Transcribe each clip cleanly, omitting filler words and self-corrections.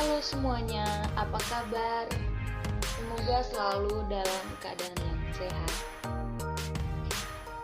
Halo semuanya, apa kabar? Semoga selalu dalam keadaan yang sehat.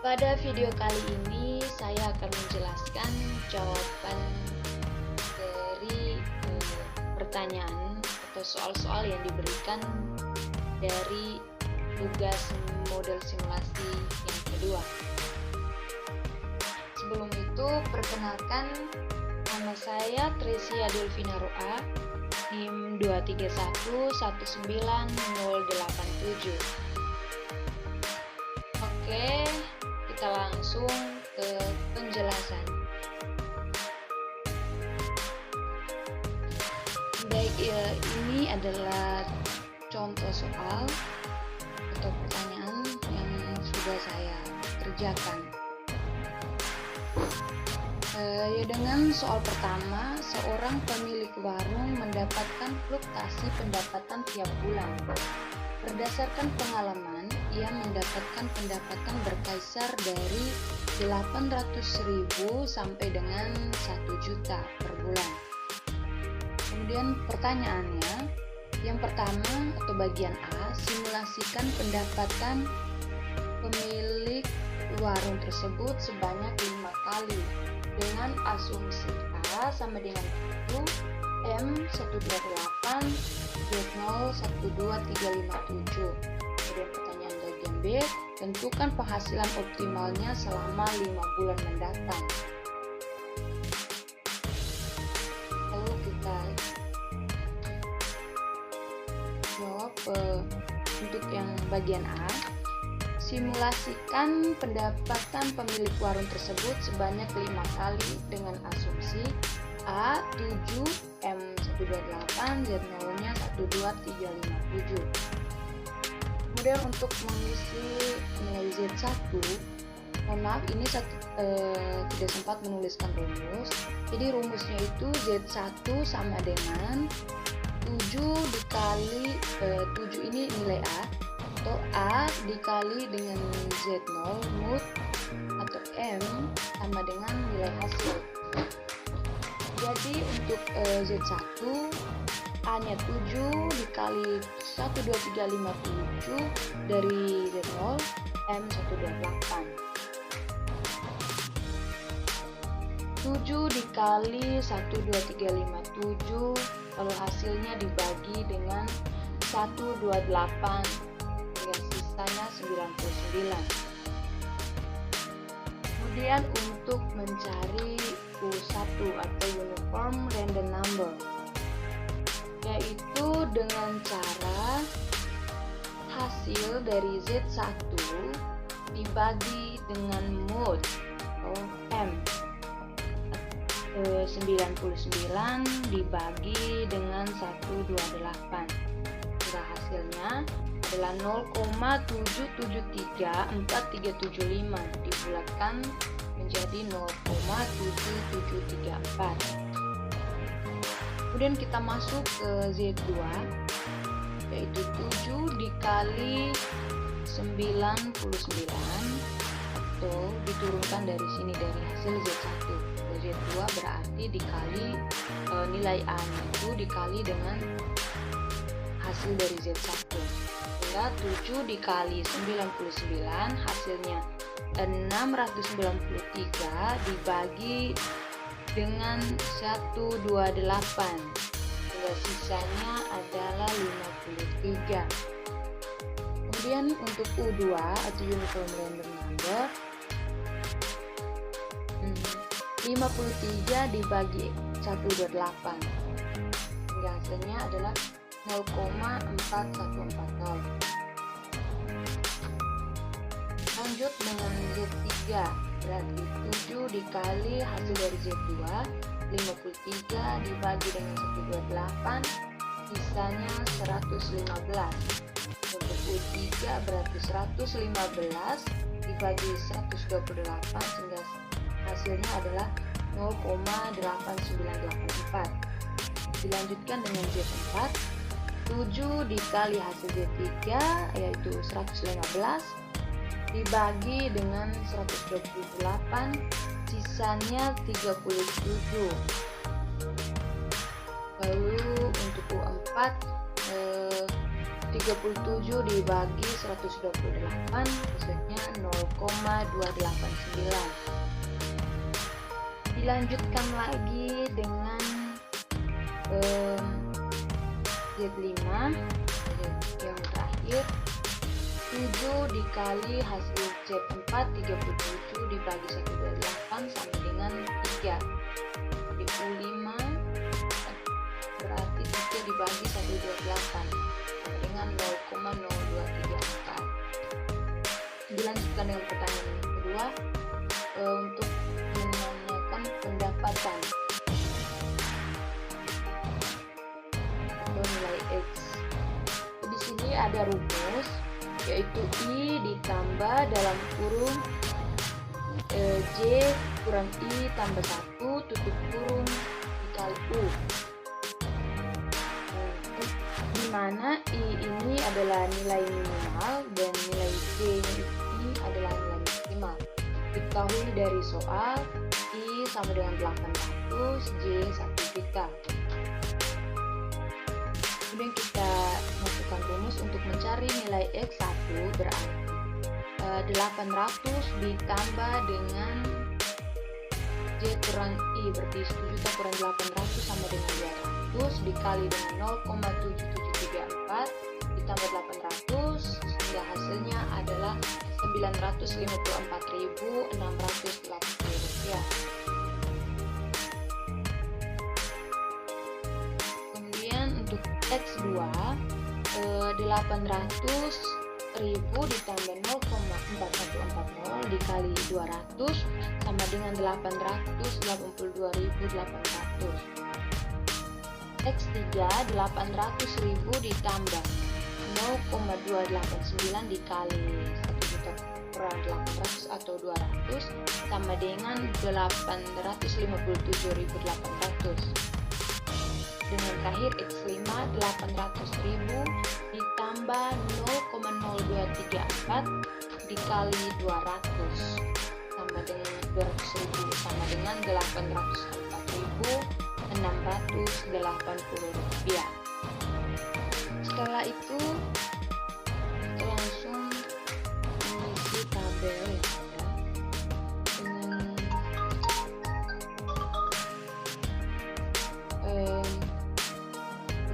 Pada video kali ini saya akan menjelaskan jawaban dari pertanyaan atau soal-soal yang diberikan dari tugas model simulasi yang kedua. Sebelum itu, perkenalkan, nama saya Tresia Delvina Roa, NIM 2311987. Oke, kita langsung ke penjelasan. Baik, ini adalah contoh soal atau pertanyaan yang sudah saya kerjakan. Dengan soal pertama, seorang pemilik warung mendapatkan fluktuasi pendapatan tiap bulan. Berdasarkan pengalaman, ia mendapatkan pendapatan berkisar dari 800.000 sampai dengan 1 juta per bulan. Kemudian pertanyaannya, yang pertama atau bagian A, simulasikan pendapatan pemilik warung tersebut sebanyak 5 kali dengan asumsi A sama dengan 1, M 128, Z0 12357. Kemudian pertanyaan bagian B, tentukan penghasilan optimalnya selama 5 bulan mendatang. Lalu kita jawab untuk yang bagian A. Simulasikan pendapatan pemilik warung tersebut sebanyak 5 kali dengan asumsi A 7, M 128, Z0-nya 12357. Kemudian untuk mengisi nilai Z1, mohon maaf ini tidak sempat menuliskan rumus. Jadi rumusnya itu Z1 sama dengan 7 dikali 7 ini nilai A, atau A dikali dengan Z0 mut atau M sama dengan nilai hasil. Jadi untuk Z1 A nya 7 dikali 12357 dari Z0 M 128. 7 dikali 12357, lalu hasilnya dibagi dengan 128, sisanya 99. Kemudian untuk mencari U1 atau uniform random number, yaitu dengan cara hasil dari Z1 dibagi dengan mod atau M 99 dibagi dengan 128, sehingga hasilnya adalah 0,773475 dibulatkan menjadi 0,7734. Kemudian kita masuk ke Z2, yaitu 7 dikali 99 atau diturunkan dari sini dari hasil Z1. Z2 berarti dikali nilai A nya itu dikali dengan hasil dari Z1. 7 dikali 99 hasilnya 693 dibagi dengan 128, sehingga sisanya adalah 53. Kemudian untuk U2 atau uniform random number, 53 dibagi 128, sehingga hasilnya adalah 0,4140. Lanjut dengan Z3, berarti 7 dikali hasil dari Z2 53 dibagi dengan 128, sisanya 115. Untuk U3 berarti 115 dibagi 128, sehingga hasilnya adalah 0,8984. Dilanjutkan dengan Z4, 7 dikali hasil Z3 yaitu 115 dibagi dengan 128, sisanya 37. Lalu untuk 37 dibagi 128 hasilnya 0,289. Dilanjutkan lagi dengan Z5 yang terakhir. 7 dikali hasil Z4 37 dibagi 128 sama dengan 3. 35 berarti 3 dibagi 128 sama dengan 0,0234. Dilanjutkan dengan pertanyaan yang kedua, untuk menanyakan pendapatan atau nilai X. Di sini ada rumus, yaitu I ditambah dalam kurung J kurang I tambah 1 tutup kurung dikali U, di mana I ini adalah nilai minimal dan nilai J ini adalah nilai maksimal. Diketahui dari soal I sama dengan 800, J 1 juta. Kemudian kita masukkan rumus untuk mencari nilai X1 berarti 800 ditambah dengan J kurang I berarti 1 juta kurang 800 sama dengan 200 dikali dengan 0,7734 ditambah 800 sehingga hasilnya adalah 954.680 rupiah. Untuk X2 800.000 ditambah 0,4140 dikali 200 sama dengan 882.800. X3 800.000 ditambah 0,289 dikali 1 juta kurang 800 atau 200 sama dengan 857.800. Dengan terakhir X5 800.000 ditambah 0,0234 dikali 200 sama dengan 200.000 sama dengan 804.680 rupiah. Setelah itu kita langsung mengisi tabel dengan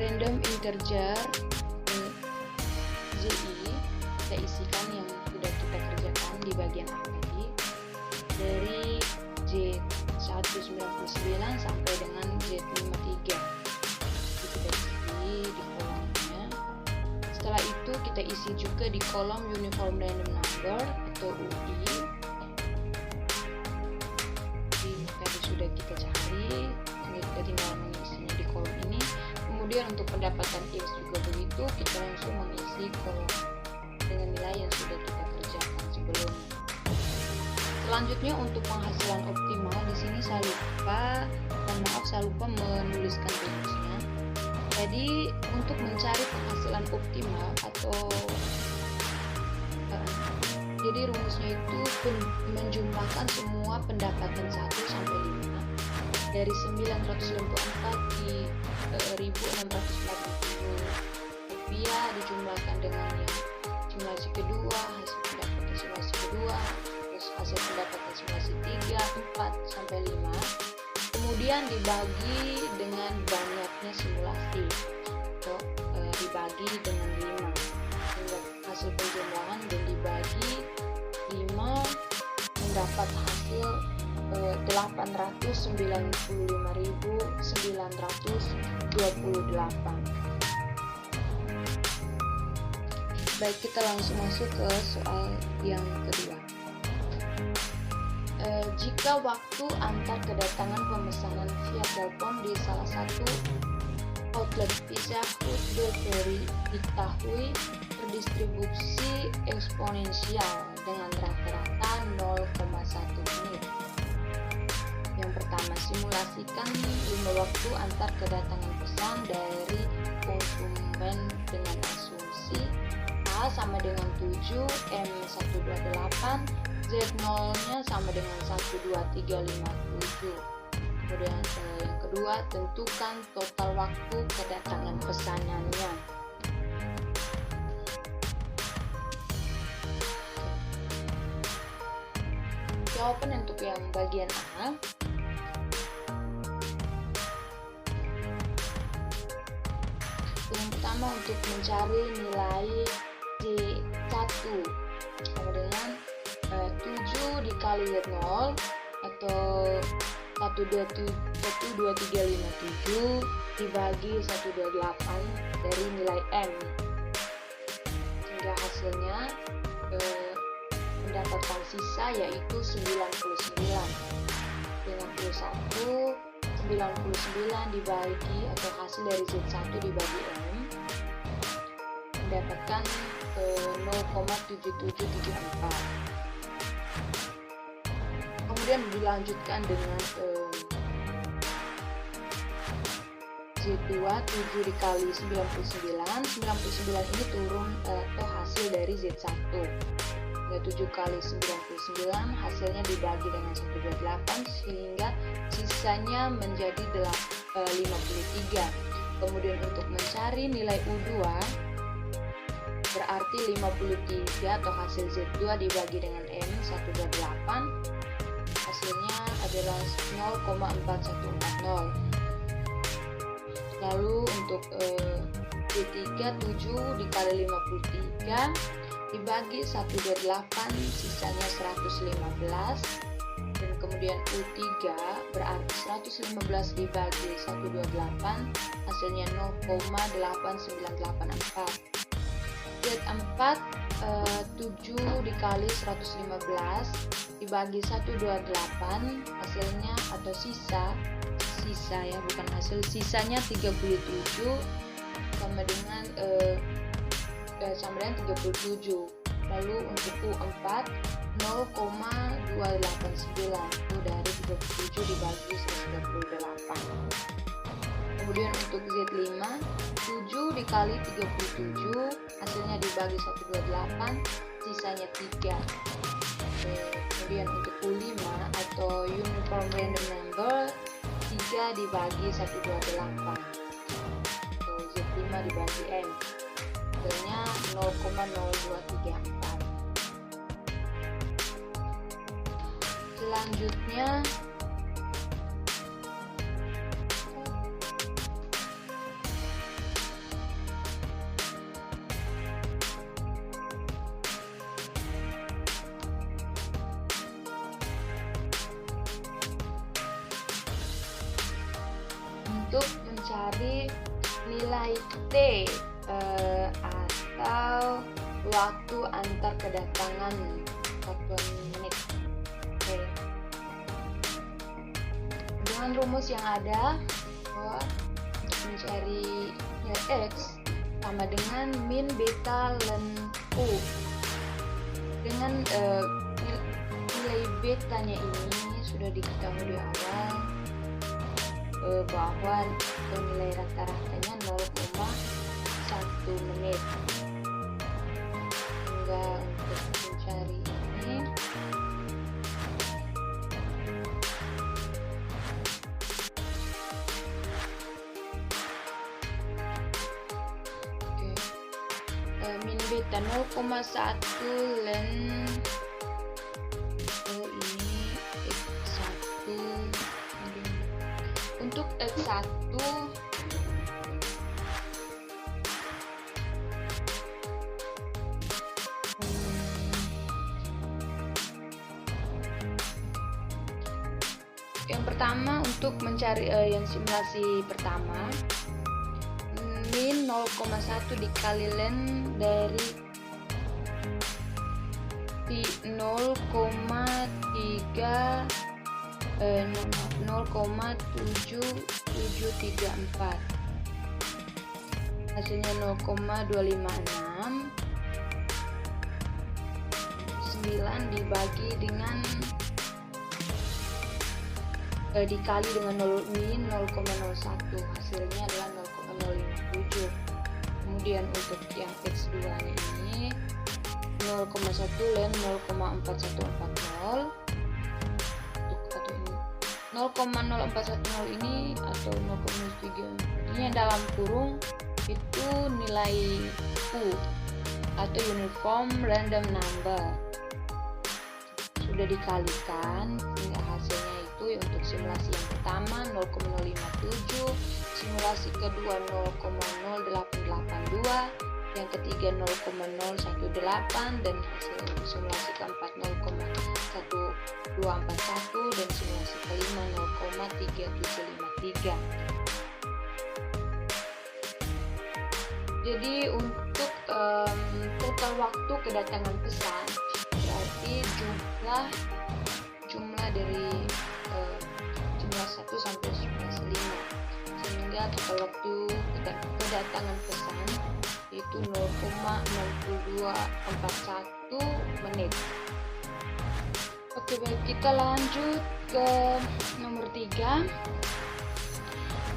random integer ZI. Kita isikan yang sudah kita kerjakan di bagian A tadi, dari Z199 sampai dengan Z53. Kita isi di kolomnya. Setelah itu kita isi juga di kolom uniform random number atau UI. Tadi sudah kita cari, kita tinggal mengisinya di kolom ini. Kemudian untuk pendapatan X juga begitu, kita langsung mengisi kolom dengan nilai yang sudah kita kerjakan sebelumnya. Selanjutnya untuk penghasilan optimal, di sini saya lupa menuliskan rumusnya. Jadi untuk mencari penghasilan optimal jadi rumusnya itu menjumlahkan semua pendapatan 1 sampai 5 dari 994.640 rupiah dijumlahkan dengan yang simulasi kedua, hasil pendapatan simulasi kedua, terus hasil pendapatan simulasi 3, 4 sampai 5. Kemudian dibagi dengan banyaknya simulasi atau dibagi dengan 5 sehingga hasil penjumlahan dan dibagi 5 mendapat hasil 895.928. Baik, kita langsung masuk ke soal yang kedua. Jika waktu antar kedatangan pemesanan via telepon di salah satu outlet Pizza Hut delivery diketahui berdistribusi eksponensial dengan rata-rata 0,1 menit. Yang pertama, simulasikan 5 waktu antar kedatangan pesan dari konsumen dengan asumsi A sama dengan 7, M 128, Z0-nya sama dengan 12357. Kemudian yang kedua, tentukan total waktu kedatangan pesanannya. Jawaban untuk yang bagian A. Yang pertama, untuk mencari nilai C1 sama dengan 7 dikali Z0 atau 12357 dibagi 128 dari nilai M, sehingga hasilnya mendapatkan sisa yaitu 99 dibagi atau hasil dari Z1 dibagi M mendapatkan 0,7734. Kemudian dilanjutkan dengan Z2 7 dikali 99 ini turun atau hasil dari Z1. 7 kali 99 hasilnya dibagi dengan 128 sehingga sisanya menjadi 53. Kemudian untuk mencari nilai U2 berarti 53 atau hasil Z2 dibagi dengan M 128 hasilnya adalah 0,4140. Lalu untuk Z3 7 dikali 53 dibagi 128 sisanya 115, dan kemudian U3 berarti 115 dibagi 128 hasilnya 0,8984. Z4 7 dikali 115 dibagi 128 hasilnya atau sisa ya, bukan hasil, sisanya 37 sama dengan 37. Lalu untuk U4 0,289 itu dari 37 dibagi 138. Kemudian untuk Z5 7 dikali 37 hasilnya dibagi 128 sisanya 3. Kemudian untuk U5 atau uniform random number 3 dibagi 128 atau Z5 dibagi M hasilnya 0,0234. Selanjutnya untuk mencari nilai T atau waktu antar kedatangan satuan menit. Oke. Dengan rumus yang ada bahwa untuk mencari nilai X sama dengan min beta ln U. Dengan nilai betanya ini sudah diketahui di awal bahwa nilai rata-ratanya 0,1 menit. Hingga untuk mencari ini min beta 0,1 ln ini X1. Untuk X1 yang pertama, untuk mencari yang simulasi pertama, min 0,1 dikali ln dari 0,7734 hasilnya 0,256. 9 dibagi dengan dikali dengan min 0,01 hasilnya adalah 0,057. Kemudian untuk yang X2 ini 0,1 ln 0,4140 atau ini 0,0410 ini atau 0,03 ini yang dalam kurung itu nilai U atau uniform random number. Sudah dikalikan sehingga hasilnya itu untuk simulasi yang pertama 0,057, simulasi kedua 0,0882, yang ketiga 0,018, dan hasil untuk simulasi keempat 0,1241, dan simulasi kelima 0,3753. Jadi untuk total waktu kedatangan pesan berarti jumlah dari jumlah 1 sampai jumlah 5, sehingga total waktu kedatangan pesan itu 0,6241 menit. Oke, baik, kita lanjut ke nomor 3.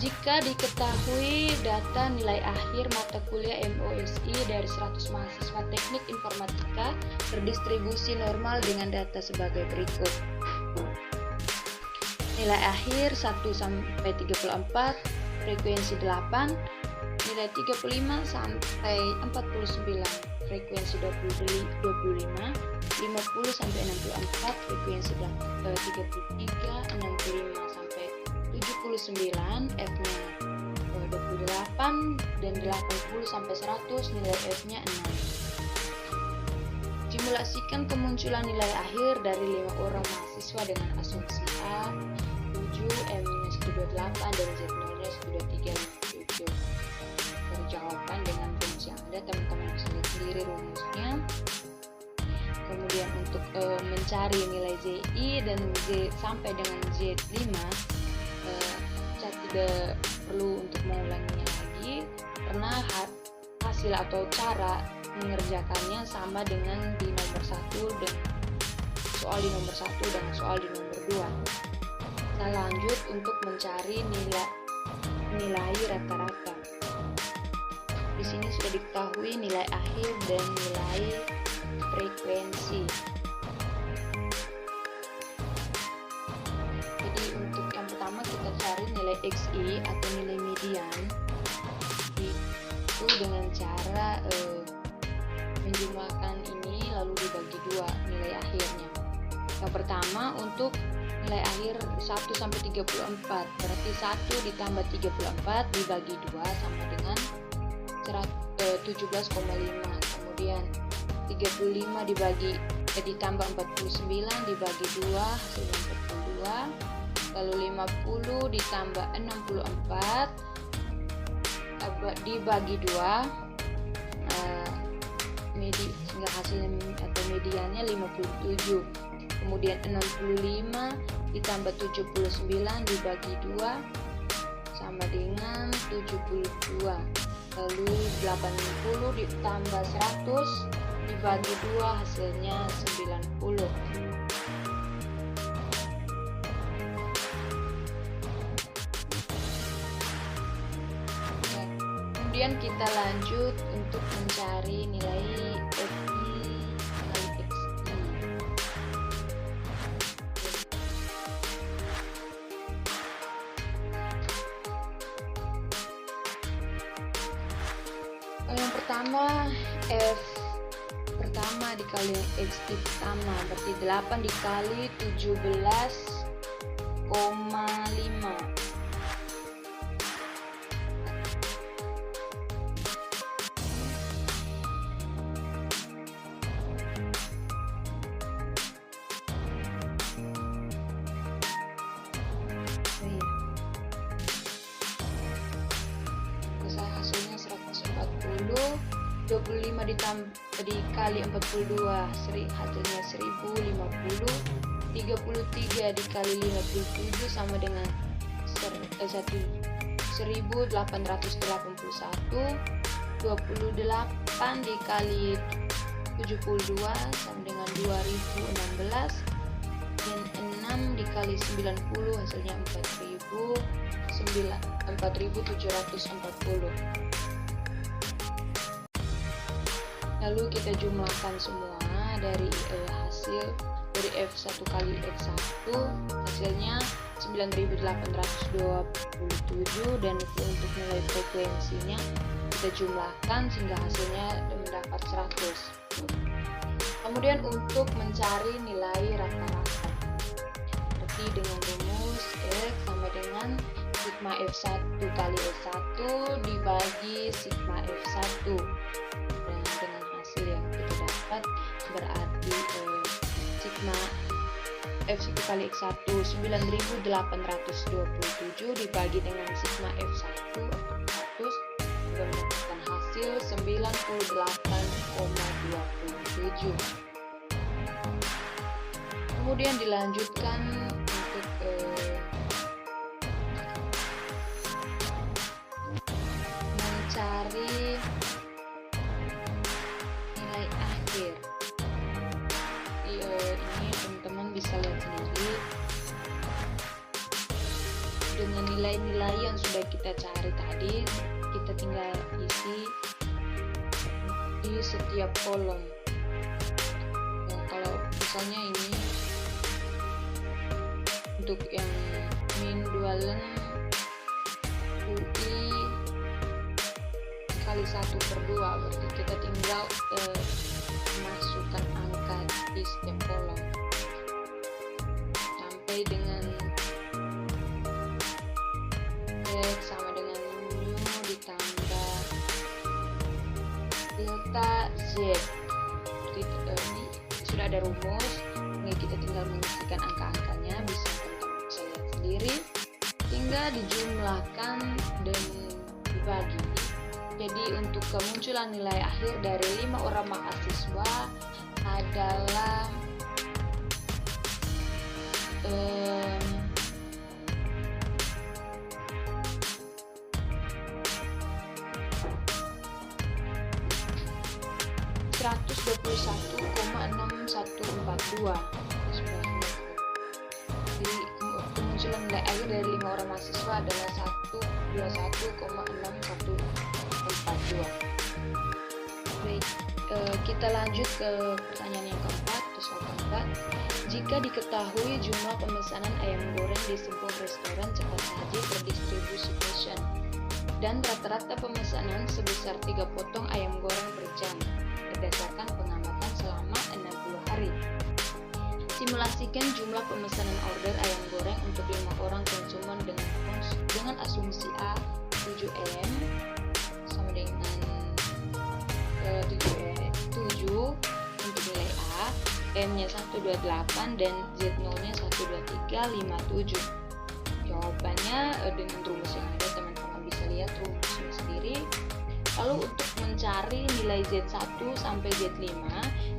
Jika diketahui data nilai akhir mata kuliah MOSI dari 100 mahasiswa teknik informatika berdistribusi normal dengan data sebagai berikut. Nilai akhir 1 sampai 34, frekuensi 8, nilai 35 sampai 49, frekuensi 25, 50 sampai 64, frekuensi 33, 65 sampai 79, F-nya 28, dan 80 sampai 100, nilai F-nya 6. Simulasikan kemunculan nilai akhir dari 5 orang mahasiswa dengan asumsi A 7, M-nya 128, dan Z0-nya 137. Terjawabkan dengan rumus yang ada, teman-teman bisa lihat sendiri rumusnya. Kemudian untuk mencari nilai ZI dan Z sampai dengan Z5, saya tidak perlu untuk mengulanginya lagi karena hasil atau cara mengerjakannya sama dengan di nomor 1 dan soal di nomor 1 dan soal di nomor 2. Kita lanjut untuk mencari nilai rata-rata. Di sini sudah diketahui nilai akhir dan nilai frekuensi. Jadi untuk yang pertama kita cari nilai XI atau nilai median itu dengan cara menjumlahkan ini lalu dibagi 2 nilai akhirnya. Yang pertama untuk nilai akhir 1 sampai 34, berarti 1 ditambah 34 dibagi 2 sama dengan 17,5. Kemudian 35 ditambah 49 dibagi 2 hasilnya 42. Lalu 50 ditambah 64 dibagi 2 sehingga hasilnya atau mediannya 57. Kemudian 65 ditambah 79 dibagi 2 sama dengan 72. Lalu 80 ditambah 100 dibagi 2 hasilnya 90. Kemudian kita lanjut untuk mencari nilai FI kali XI. Yang pertama F pertama dikali XI pertama berarti 8 dikali 17,5. Hasilnya 140, 25 dikali 42 hasilnya 1050, 33 dikali 57 sama dengan 1881, 28 dikali 72 sama dengan 2016, dan 6 dikali 90 hasilnya 4740. Lalu kita jumlahkan semua dari hasil dari F1 kali X1 hasilnya 9827, dan untuk nilai frekuensinya kita jumlahkan sehingga hasilnya mendapat 100. Kemudian untuk mencari nilai rata-rata, berarti dengan rumus X sama dengan sigma F1 kali F1 dibagi sigma F1, dan dengan hasil yang kita dapat berarti sigma F1 kali X1 9827 dibagi dengan sigma F1 100 mendapatkan hasil 98,27. Kemudian dilanjutkan untuk mencari nilai akhir. Ini teman-teman bisa lihat sendiri dengan nilai-nilai yang sudah kita cari tadi, kita tinggal isi di setiap kolom. Nah, kalau misalnya ini untuk yang min dualen UI kali 1/2, berarti kita tinggal masukkan angka di setiap kolom sampai dengan X sama dengan mu ditambah delta Z. Ini sudah ada rumus, ini kita tinggal mengisikan angka-angkanya, bisa teman-teman bisa lihat sendiri, hingga dijumlahkan dan dibagi. Jadi untuk kemunculan nilai akhir dari 5 orang mahasiswa adalah 121,6142. Jadi kemunculan nilai akhir dari 5 orang mahasiswa adalah 121,6142. Baik, kita lanjut ke pertanyaan yang keempat, soal keempat. Jika diketahui jumlah pemesanan ayam goreng di sebuah restoran cepat saji berdistribusi fashion dan rata-rata pemesanan sebesar 3 potong ayam goreng per jam berdasarkan pengamatan selama 60 hari. Simulasikan jumlah pemesanan order ayam goreng untuk 5 orang konsumen dengan asumsi A 7M sama dengan 7 untuk nilai A, M-nya 128 dan Z0-nya 12357. Jawabannya dengan rumus yang ada, teman-teman bisa lihat rumusnya sendiri. Lalu untuk mencari nilai Z1 sampai Z5,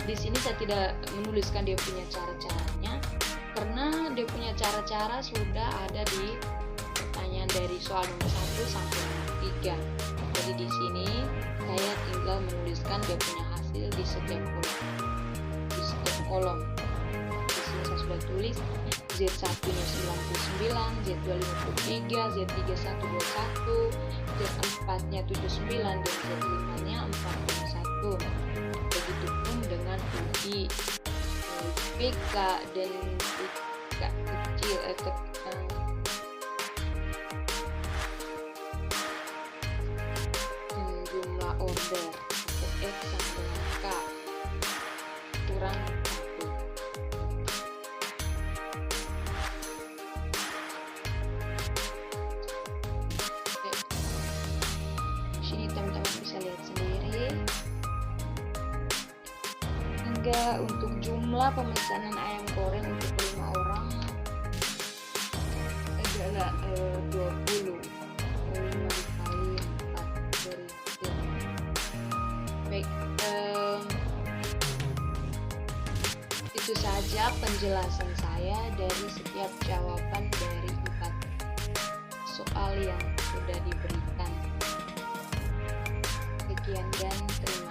di sini saya tidak menuliskan dia punya cara-caranya karena dia punya cara-cara sudah ada di pertanyaan dari soal nomor 1 sampai nomor 3. Jadi di sini saya tinggal menuliskan dia punya hasil di setiap kolom. Di sini saya sudah tulis Z1-nya 99, Z2 53, Z3 121, Z4-nya 79 dan Z5-nya 41. Begitupun dengan UI, PK dan PK kecil jumlah order atau X sama dengan K kurang 1. Sini teman-teman bisa lihat sendiri. Hingga untuk jumlah pemesanan ayam goreng untuk 5 orang adalah 20. 5 dikali 4 dari 10. Baik, itu saja penjelasan saya dari setiap jawaban dari 4 soal yang sudah diberikan. Sekian dan terima kasih.